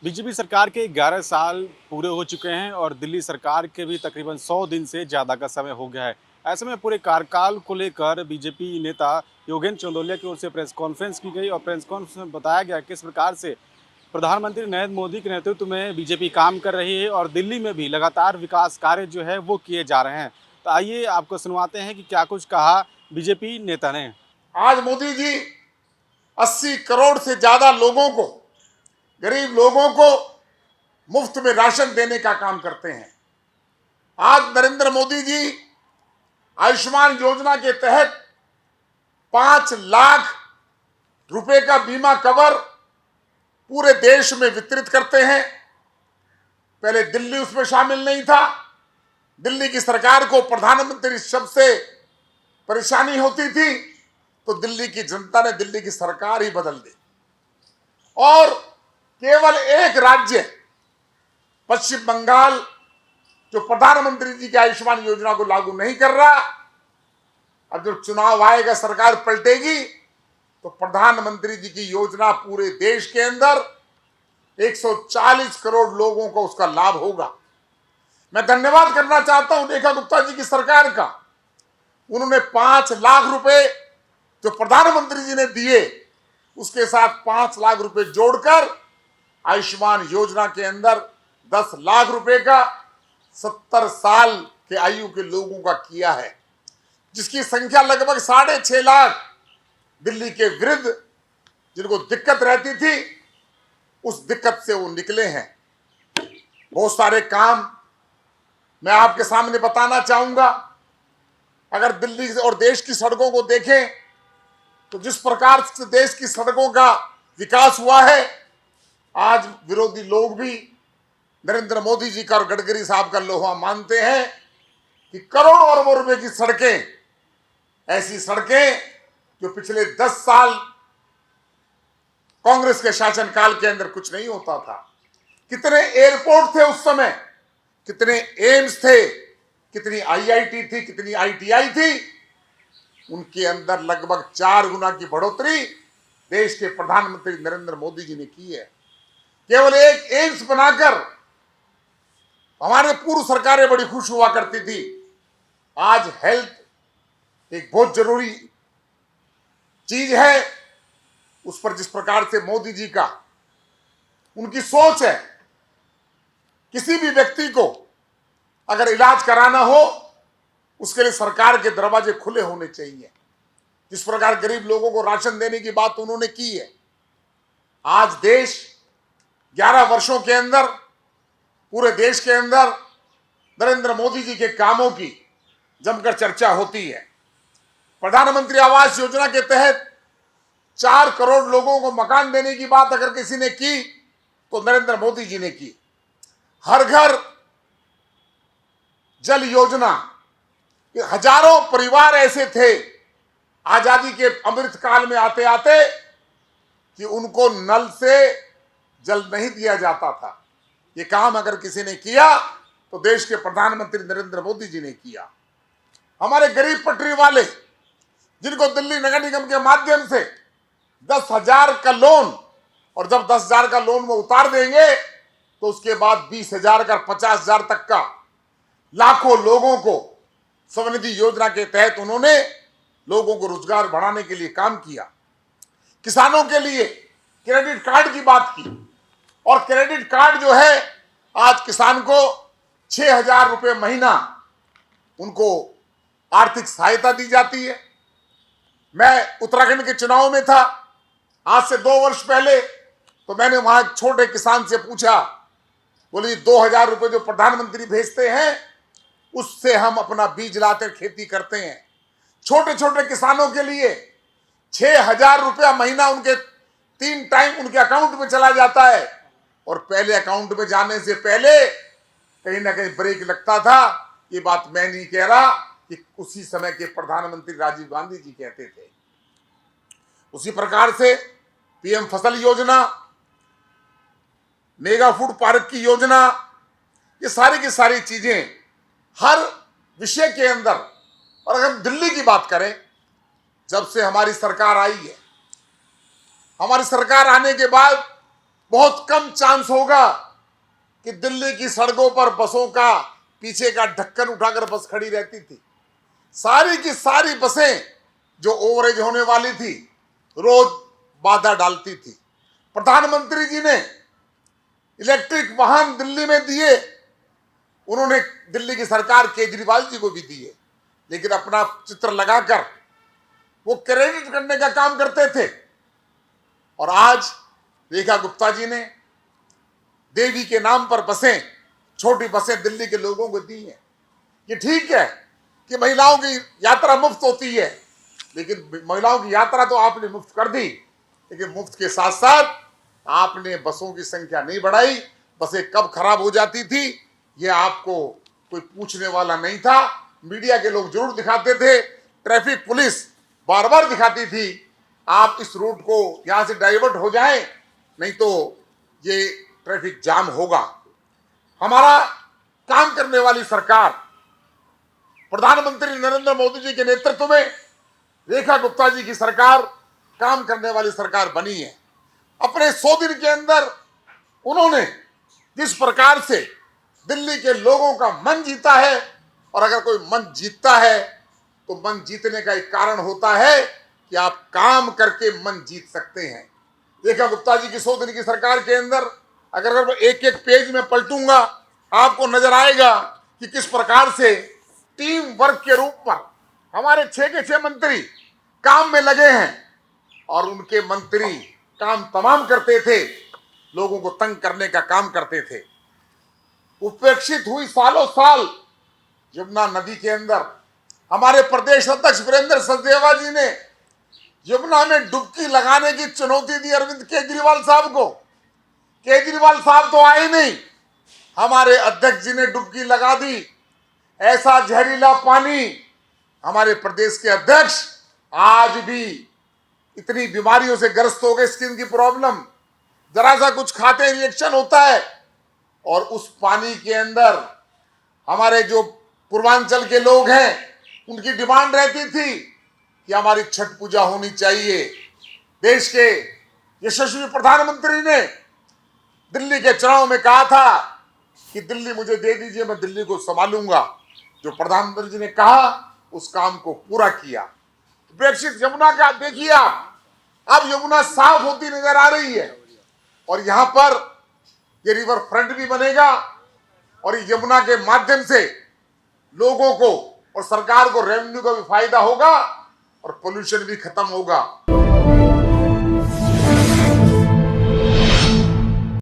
BJP सरकार के 11 साल पूरे हो चुके हैं और दिल्ली सरकार के भी तकरीबन 100 दिन से ज़्यादा का समय हो गया है। ऐसे में पूरे कार्यकाल को लेकर बीजेपी नेता योगेंद्र चंदोलिया की ओर से प्रेस कॉन्फ्रेंस की गई और प्रेस कॉन्फ्रेंस में बताया गया किस प्रकार से प्रधानमंत्री नरेंद्र मोदी के नेतृत्व में बीजेपी काम कर रही है और दिल्ली में भी लगातार विकास कार्य जो है वो किए जा रहे हैं। तो आइए आपको सुनवाते हैं कि क्या कुछ कहा बीजेपी नेता ने। आज मोदी जी 80 करोड़ से ज्यादा लोगों को, गरीब लोगों को मुफ्त में राशन देने का काम करते हैं। आज नरेंद्र मोदी जी आयुष्मान योजना के तहत 5 लाख रुपए का बीमा कवर पूरे देश में वितरित करते हैं। पहले दिल्ली उसमें शामिल नहीं था। दिल्ली की सरकार को प्रधानमंत्री शब्द से परेशानी होती थी, तो दिल्ली की जनता ने दिल्ली की सरकार ही बदल दी और केवल एक राज्य पश्चिम बंगाल, जो प्रधानमंत्री जी की आयुष्मान योजना को लागू नहीं कर रहा, अब जब चुनाव आएगा, सरकार पलटेगी, तो प्रधानमंत्री जी की योजना पूरे देश के अंदर 140 करोड़ लोगों को उसका लाभ होगा। मैं धन्यवाद करना चाहता हूं रेखा गुप्ता जी की सरकार का। उन्होंने 5 लाख रुपए जो प्रधानमंत्री जी ने दिए, उसके साथ 5 लाख रुपए जोड़कर आयुष्मान योजना के अंदर 10 लाख रुपए का 70 साल के आयु के लोगों का किया है, जिसकी संख्या लगभग 6.5 लाख दिल्ली के वृद्ध, जिनको दिक्कत रहती थी, उस दिक्कत से वो निकले हैं। बहुत सारे काम मैं आपके सामने बताना चाहूंगा। अगर दिल्ली और देश की सड़कों को देखें तो जिस प्रकार से देश की सड़कों का विकास हुआ है, आज विरोधी लोग भी नरेंद्र मोदी जी का और गडकरी साहब का लोहा मानते हैं कि करोड़ों अरबों रुपए की सड़कें, ऐसी सड़कें जो पिछले 10 साल कांग्रेस के शासनकाल के अंदर कुछ नहीं होता था। कितने एयरपोर्ट थे उस समय, कितने एम्स थे, कितनी आईआईटी थी, कितनी आईटीआई थी, उनके अंदर लगभग 4 गुना की बढ़ोतरी देश के प्रधानमंत्री नरेंद्र मोदी जी ने की है। केवल एक एम्स बनाकर हमारे पूर्व सरकारें बड़ी खुश हुआ करती थी। आज हेल्थ एक बहुत जरूरी चीज है, उस पर जिस प्रकार से मोदी जी का उनकी सोच है, किसी भी व्यक्ति को अगर इलाज कराना हो, उसके लिए सरकार के दरवाजे खुले होने चाहिए। जिस प्रकार गरीब लोगों को राशन देने की बात उन्होंने की है, आज देश 11 वर्षों के अंदर, पूरे देश के अंदर नरेंद्र मोदी जी के कामों की जमकर चर्चा होती है। प्रधानमंत्री आवास योजना के तहत 4 करोड़ लोगों को मकान देने की बात अगर किसी ने की, तो नरेंद्र मोदी जी ने की। हर घर जल योजना, हजारों परिवार ऐसे थे आजादी के अमृत काल में आते आते कि उनको नल से जल नहीं दिया जाता था। ये काम अगर किसी ने किया तो देश के प्रधानमंत्री नरेंद्र मोदी जी ने किया। हमारे गरीब पटरी वाले, जिनको दिल्ली नगर निगम के माध्यम से 10,000 का लोन, और जब 10,000 का लोन वो उतार देंगे तो उसके बाद 20,000 का 50,000 तक का लाखों लोगों को स्वनिधि योजना के तहत उन्होंने लोगों को रोजगार बढ़ाने के लिए काम किया। किसानों के लिए क्रेडिट कार्ड की बात की, और क्रेडिट कार्ड जो है, आज किसान को 6,000 रुपए महीना उनको आर्थिक सहायता दी जाती है। मैं उत्तराखंड के चुनाव में था आज से 2 वर्ष पहले, तो मैंने वहां एक छोटे किसान से पूछा, बोले 2,000 रुपए जो प्रधानमंत्री भेजते हैं, उससे हम अपना बीज लाकर खेती करते हैं। छोटे छोटे किसानों के लिए 6,000 रुपया महीना उनके 3 टाइम उनके अकाउंट में चला जाता है, और पहले अकाउंट में जाने से पहले कहीं ना कहीं ब्रेक लगता था। ये बात मैं नहीं कह रहा, कि उसी समय के प्रधानमंत्री राजीव गांधी जी कहते थे। उसी प्रकार से पीएम फसल योजना, मेगा फूड पार्क की योजना, ये सारी की सारी चीजें हर विषय के अंदर। और अगर हम दिल्ली की बात करें, जब से हमारी सरकार आई है, हमारी सरकार आने के बाद बहुत कम चांस होगा कि दिल्ली की सड़कों पर बसों का पीछे का ढक्कन उठाकर बस खड़ी रहती थी। सारी की सारी बसें जो ओवरेज होने वाली थी रोज बाधा डालती थी। प्रधानमंत्री जी ने इलेक्ट्रिक वाहन दिल्ली में दिए, उन्होंने दिल्ली की सरकार केजरीवाल जी को भी दिए, लेकिन अपना चित्र लगाकर वो क्रेडिट करने का काम करते थे। और आज रेखा गुप्ता जी ने देवी के नाम पर बसें, छोटी बसें दिल्ली के लोगों को दी हैं। ये ठीक है कि महिलाओं की यात्रा मुफ्त होती है, लेकिन महिलाओं की यात्रा तो आपने मुफ्त कर दी, लेकिन मुफ्त के साथ साथ आपने बसों की संख्या नहीं बढ़ाई। बसें कब खराब हो जाती थी ये आपको कोई पूछने वाला नहीं था। मीडिया के लोग जरूर दिखाते थे, ट्रैफिक पुलिस बार बार दिखाती थी, आप इस रूट को यहां से डाइवर्ट हो जाएं, नहीं तो ये ट्रैफिक जाम होगा। हमारा काम करने वाली सरकार, प्रधानमंत्री नरेंद्र मोदी जी के नेतृत्व में रेखा गुप्ता जी की सरकार काम करने वाली सरकार बनी है। अपने 100 दिन के अंदर उन्होंने जिस प्रकार से दिल्ली के लोगों का मन जीता है, और अगर कोई मन जीतता है तो मन जीतने का एक कारण होता है कि आप काम करके मन जीत सकते हैं। रेखा गुप्ता जी की 100 दिन की सरकार के अंदर अगर मैं एक एक पेज में पलटूंगा, आपको नजर आएगा कि किस प्रकार से टीम वर्क के रूप पर हमारे 6 के 6 मंत्री काम में लगे हैं, और उनके मंत्री काम तमाम करते थे, लोगों को तंग करने का काम करते थे। उपेक्षित हुई सालों साल यमुना नदी के अंदर हमारे प्रदेश अध्यक्ष वीरेंद्र सचदेवा जी ने यमुना में डुबकी लगाने की चुनौती दी अरविंद केजरीवाल साहब को। केजरीवाल साहब तो आए नहीं, हमारे अध्यक्ष जी ने डुबकी लगा दी। ऐसा जहरीला पानी, हमारे प्रदेश के अध्यक्ष आज भी इतनी बीमारियों से ग्रस्त हो गए, स्किन की प्रॉब्लम, जरा सा कुछ खाते रिएक्शन होता है। और उस पानी के अंदर हमारे जो पूर्वांचल के लोग हैं उनकी डिमांड रहती थी कि हमारी छठ पूजा होनी चाहिए। देश के यशस्वी प्रधानमंत्री ने दिल्ली के चुनाव में कहा था कि दिल्ली मुझे दे दीजिए, मैं दिल्ली को संभालूंगा। जो प्रधानमंत्री जी ने कहा उस काम को पूरा किया। ब्रेक्सिट यमुना का देखिए आप, अब यमुना साफ होती नजर आ रही है, और यहां पर ये रिवर फ्रंट भी बनेगा, और यमुना के माध्यम से लोगों को और सरकार को रेवेन्यू का भी फायदा होगा और पोल्यूशन भी खत्म होगा।